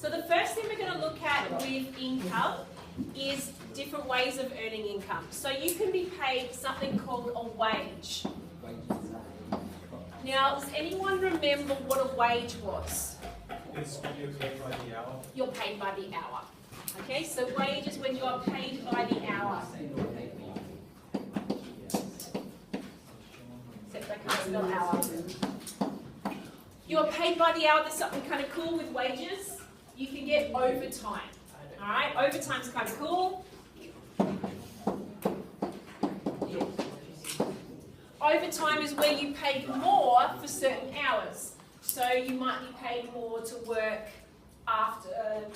So the first thing we're going to look at with income is different ways of earning income. So you can be paid something called a wage. Now, does anyone remember what a wage was? It's when you're paid by the hour. You're paid by the hour. Okay, so wage is when you are paid by the hour. Except I can't spell hour. You are paid by the hour. There's something kind of cool with wages. You can get overtime. Alright, overtime's kind of cool. Overtime is where you pay more for certain hours. So you might be paid more to work after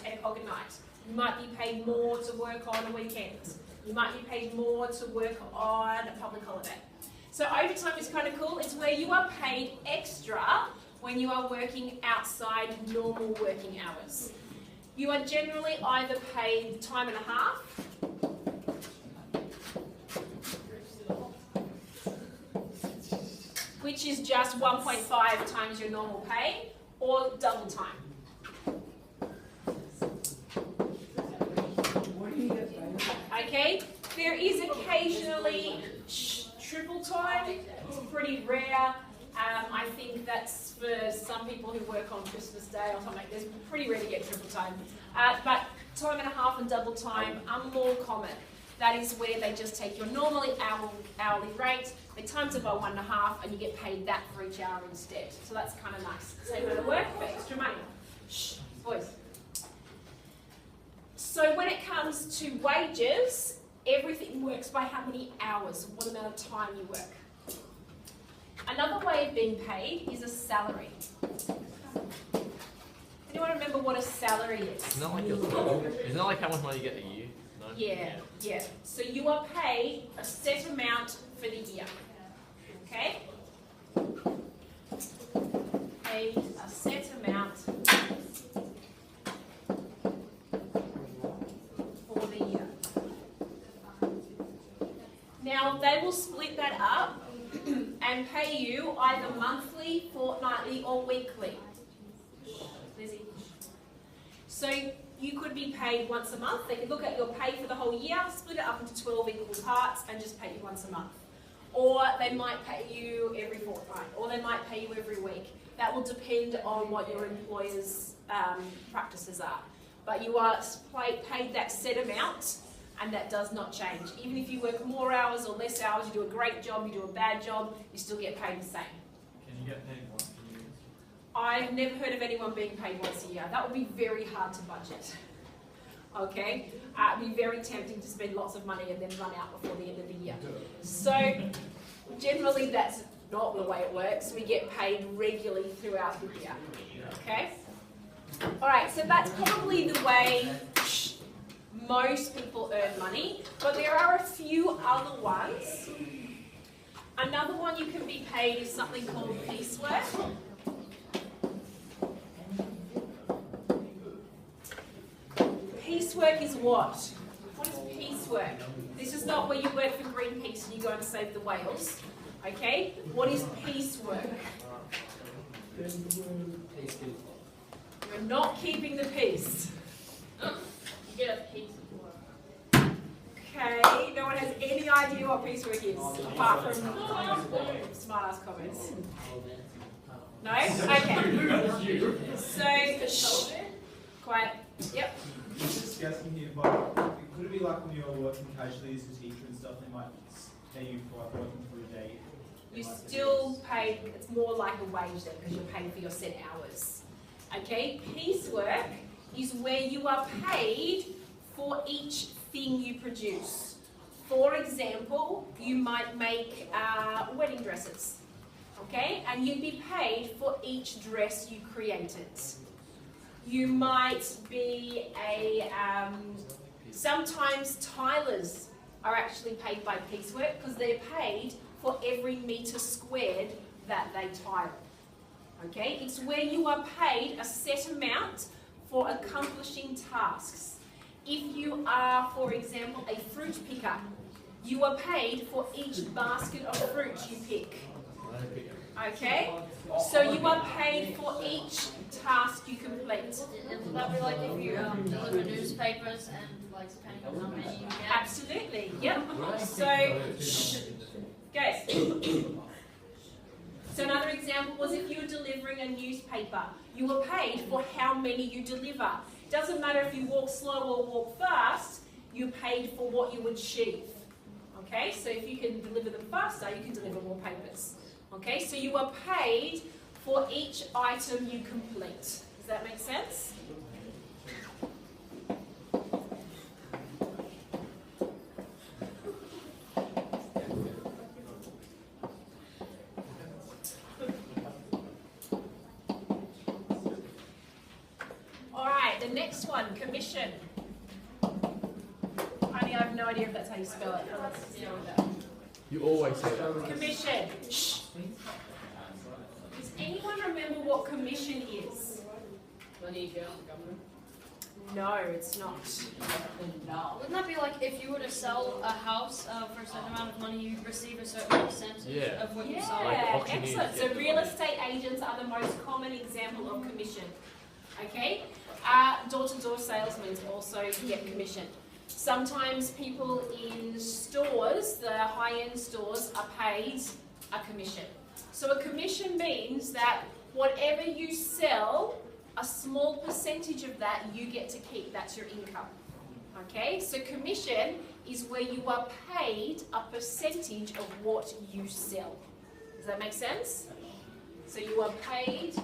10 o'clock at night. You might be paid more to work on a weekend. You might be paid more to work on a public holiday. So overtime is kind of cool. It's where you are paid extra when you are working outside normal working hours. You are generally either paid time and a half, which is just 1.5 times your normal pay, or double time. Okay, there is occasionally triple time. It's pretty rare. I think that's for some people who work on Christmas Day or something. It's pretty rare to get triple time. But time and a half and double time are more common. That is where they just take your normally hourly rate, they times it by 1.5, and you get paid that for each hour instead. So that's kind of nice. Same amount of work for extra money. Shh, boys. So when it comes to wages, everything works by how many hours, what amount of time you work. Another way of being paid is a salary. Anyone remember what a salary is? Isn't that like how much money you get a year? No? Yeah. So you are paid a set amount for the year. Okay? Paid a set amount for the year. Now they will split that up and pay you either monthly, fortnightly, or weekly. Lizzie. So you could be paid once a month. They could look at your pay for the whole year, split it up into 12 equal parts, and just pay you once a month. Or they might pay you every fortnight, or they might pay you every week. That will depend on what your employer's practices are. But you are paid that set amount, and that does not change. Even if you work more hours or less hours, you do a great job, you do a bad job, you still get paid the same. Can you get paid once a year? I've never heard of anyone being paid once a year. That would be very hard to budget. Okay? It'd be very tempting to spend lots of money and then run out before the end of the year. So, generally that's not the way it works. We get paid regularly throughout the year. Okay? Alright, so that's probably the way most people earn money, but there are a few other ones. Another one you can be paid is something called piecework. Piecework is what? What is piecework? This is not where you work for Greenpeace and you go and save the whales. Okay? What is piecework? You're not keeping the peace. You get a piece of work. Okay, no one has any idea what piecework is, apart from smart-ass comments. No? Okay. So, quiet. Yep. Just guessing here, but could it be like when you're working casually as a teacher and stuff, they might pay you for like working for a day? You still pay, it's more like a wage then, because you're paying for your set hours. Okay, piecework is where you are paid for each thing you produce. For example, you might make wedding dresses, okay? And you'd be paid for each dress you created. You might be sometimes tilers are actually paid by piecework because they're paid for every metre squared that they tile. Okay, it's where you are paid a set amount for accomplishing tasks. If you are, for example, a fruit picker, you are paid for each basket of fruit you pick. Okay? So you are paid for each task you complete. And would that be like if you deliver newspapers and like depending on how many you get? Absolutely, yep. So, guys. So another example was if you were delivering a newspaper, you were paid for how many you deliver. Doesn't matter if you walk slow or walk fast, you're paid for what you achieve. Okay, so if you can deliver them faster, you can deliver more papers. Okay, so you are paid for each item you complete. Does that make sense? Alright, the next one, commission. Honey, I have no idea if that's how you spell it. But let's just go with that. You always say that. Commission. Shh. Does anyone remember what commission is? No, it's not. Wouldn't that be like if you were to sell a house for a certain amount of money, you'd receive a certain percentage Yeah. of what you sell? Like Yeah, auctioneers, excellent. So yeah. real estate agents are the most common example of commission. Okay? Door-to-door salesmen also get commission. Sometimes people in stores, the high-end stores, are paid a commission. So a commission means that whatever you sell, a small percentage of that you get to keep. That's your income. Okay? So commission is where you are paid a percentage of what you sell. Does that make sense? So you are paid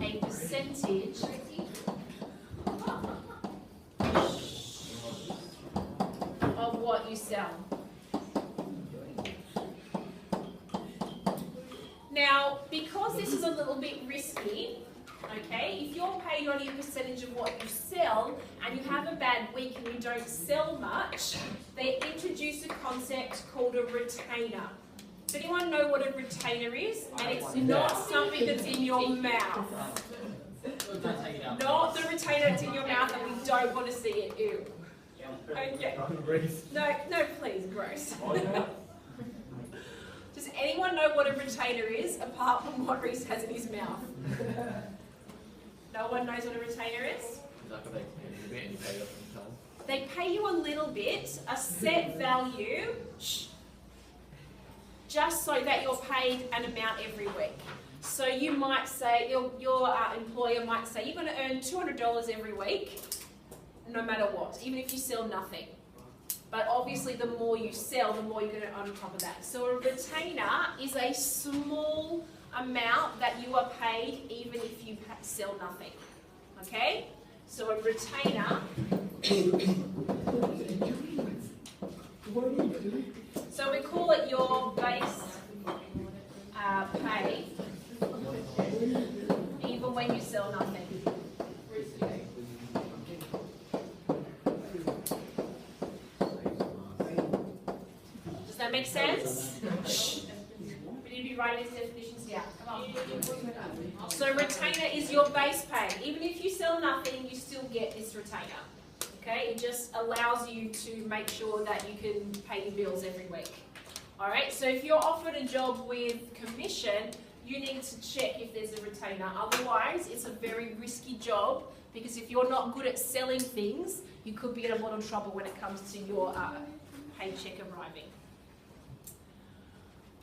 a percentage of what you sell. Now, because this is a little bit risky, okay, if you're paid only a percentage of what you sell and you have a bad week and you don't sell much, they introduce a concept called a retainer. Does anyone know what a retainer is? And it's not something that's in your mouth. Not the retainer that's in your mouth and we don't want to see it. Ew. Okay. No, please, gross. Does anyone know what a retainer is, apart from what Reese has in his mouth? No one knows what a retainer is? Like a bit, and you pay up in time. They pay you a little bit, a set value, just so that you're paid an amount every week. So you might say, your employer might say, you're going to earn $200 every week, no matter what, even if you sell nothing. But obviously the more you sell, the more you're going to earn on top of that. So a retainer is a small amount that you are paid even if you sell nothing. Okay? So a retainer... So we call it your base pay, even when you sell nothing. Does that make sense? We need to be writing these definitions down. Come on. So retainer is your base pay. Even if you sell nothing, you still get this retainer. Okay, it just allows you to make sure that you can pay your bills every week. Alright, so if you're offered a job with commission, you need to check if there's a retainer. Otherwise, it's a very risky job because if you're not good at selling things, you could be in a lot of trouble when it comes to your paycheck arriving.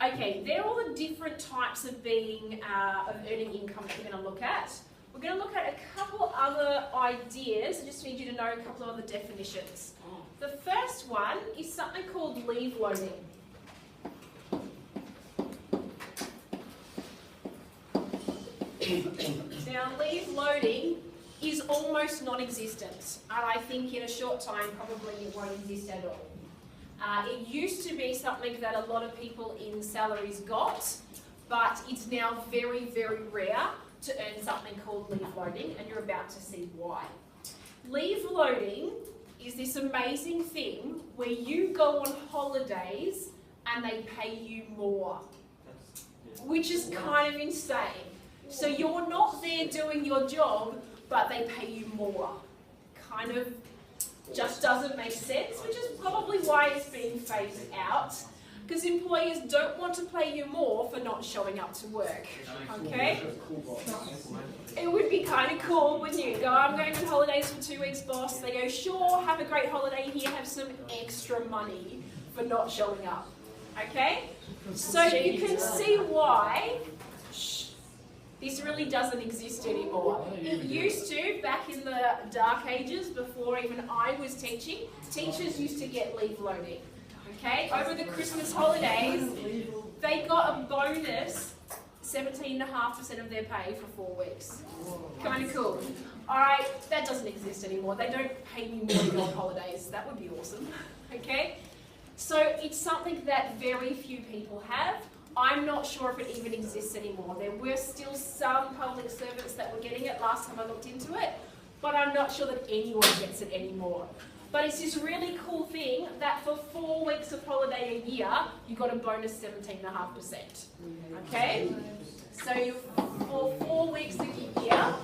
Okay, they're all the different types of earning income that we're going to look at. We're going to look at a couple other ideas. I just need you to know a couple of other definitions. The first one is something called leave loading. Now, leave loading is almost non-existent, and I think in a short time probably it won't exist at all. It used to be something that a lot of people in salaries got, but it's now very, very rare to earn something called leave loading, and you're about to see why. Leave loading is this amazing thing where you go on holidays and they pay you more, which is kind of insane. So you're not there doing your job, but they pay you more. Kind of just doesn't make sense, which is probably why it's being phased out. because employers don't want to pay you more for not showing up to work. Okay? It would be kind of cool, wouldn't you? Go, I'm going on holidays for 2 weeks, boss. They go, sure, have a great holiday here, have some extra money for not showing up. Okay? So you can see why this really doesn't exist anymore. It used to, back in the dark ages, before even I was teaching, teachers used to get leave loading. Okay? Over the Christmas holidays, they got a bonus, 17.5% of their pay for 4 weeks. Kind of cool. Alright, that doesn't exist anymore. They don't pay me more to go on holidays. That would be awesome. Okay? So it's something that very few people have. I'm not sure if it even exists anymore. There were still some public servants that were getting it last time I looked into it, but I'm not sure that anyone gets it anymore. But it's this really cool thing that for 4 weeks of holiday a year, you got a bonus 17.5%. Okay? So you, for 4 weeks a year,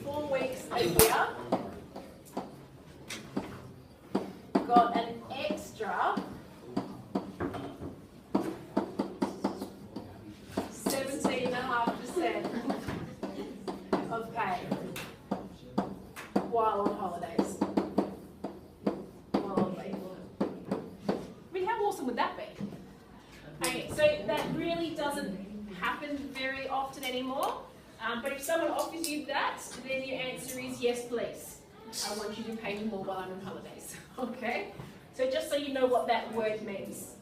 4 weeks a year, got an extra 17.5% of pay while on holidays. While on leave. I mean, how awesome would that be? Okay, so that really doesn't happen very often anymore. But if someone offers you that, then your answer is yes, please. I want you to pay me more while I'm on holidays. Okay? So just so you know what that word means.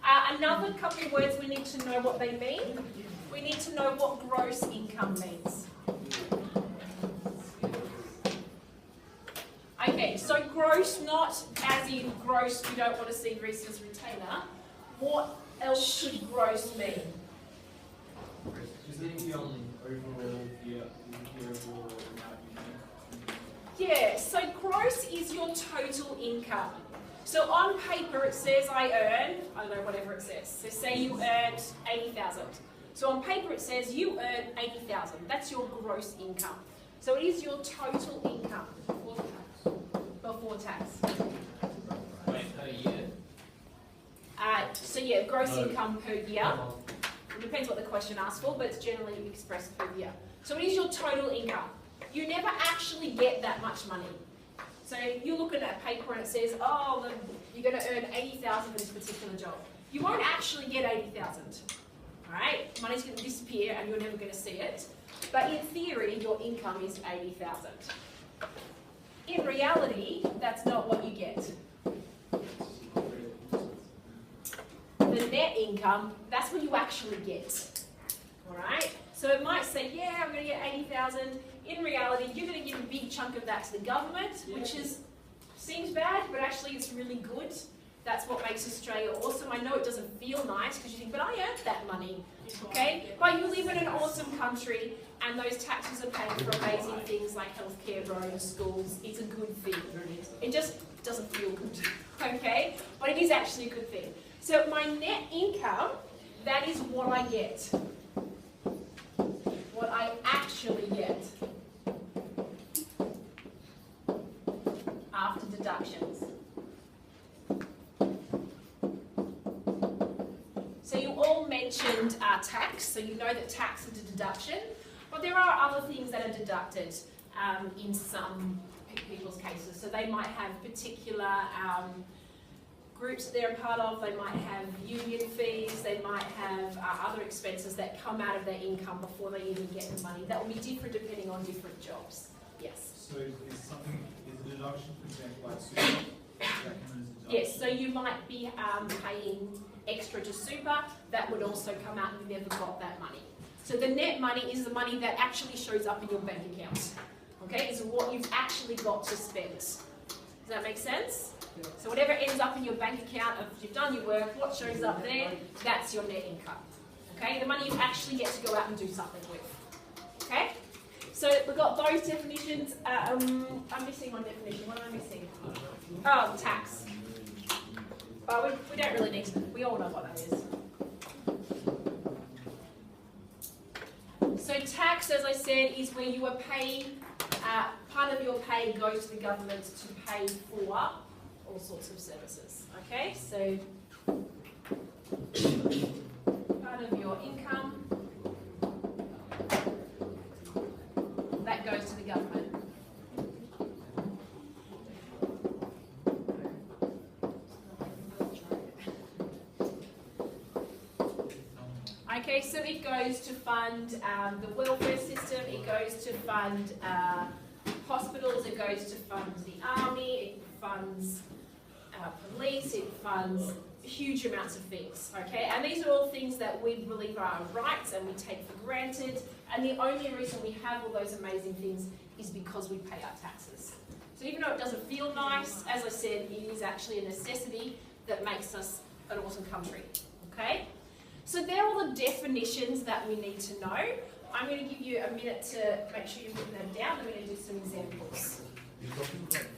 Another couple of words we need to know what they mean. We need to know what gross income means. Okay, so gross, not as in gross, we don't want to see Reese's retainer. What else should gross mean? Is it the overall overall amount you make? Yeah, so gross is your total income. So on paper it says I earn, I don't know, whatever it says. So say you earned 80,000. So on paper it says you earn 80,000. That's your gross income. So it is your total income before tax. Wait, per year? So yeah, gross income per year. It depends what the question asks for, but it's generally expressed per year. So it is your total income. You never actually get that much money. So you look at that paper and it says, oh, you're going to earn 80,000 for this particular job. You won't actually get 80,000. Alright? Money's going to disappear and you're never going to see it. But in theory, your income is 80,000. In reality, that's not what you get. The net income, that's what you actually get. Alright? So it might say, yeah, I'm going to get 80,000. In reality, you're going to give a big chunk of that to the government, which seems bad, but actually it's really good. That's what makes Australia awesome. I know it doesn't feel nice because you think, but I earned that money. Okay? But you live in an awesome country and those taxes are paid for amazing things like healthcare, roads, schools. It's a good thing. It just doesn't feel good. Okay? But it is actually a good thing. So my net income, that is what I get. What I actually get after deductions. So you all mentioned tax, so you know that tax is a deduction, but there are other things that are deducted in some people's cases. So they might have particular groups they're a part of, they might have union fees, they might have other expenses that come out of their income before they even get the money. That will be different depending on different jobs. Yes? So is the deduction, for example, like super, yes, so you might be paying extra to super, that would also come out and you never got that money. So the net money is the money that actually shows up in your bank account. Okay, it's what you've actually got to spend. Does that make sense? So whatever ends up in your bank account, if you've done your work, what shows up there, that's your net income. Okay, the money you actually get to go out and do something with. Okay, so we've got those definitions. I'm missing one definition. What am I missing? Oh, tax. Oh, we don't really need to. We all know what that is. So tax, as I said, is where you are paid, part of your pay goes to the government to pay for all sorts of services. Okay, so part of your income that goes to the government. Okay, so it goes to fund the welfare system, it goes to fund hospitals, it goes to fund the army, it funds police, it funds huge amounts of things, okay? And these are all things that we believe are our rights and we take for granted, and the only reason we have all those amazing things is because we pay our taxes. So even though it doesn't feel nice, as I said, it is actually a necessity that makes us an awesome country, okay? So they're all the definitions that we need to know. I'm going to give you a minute to make sure you've written them down. I'm going to do some examples. You're talking about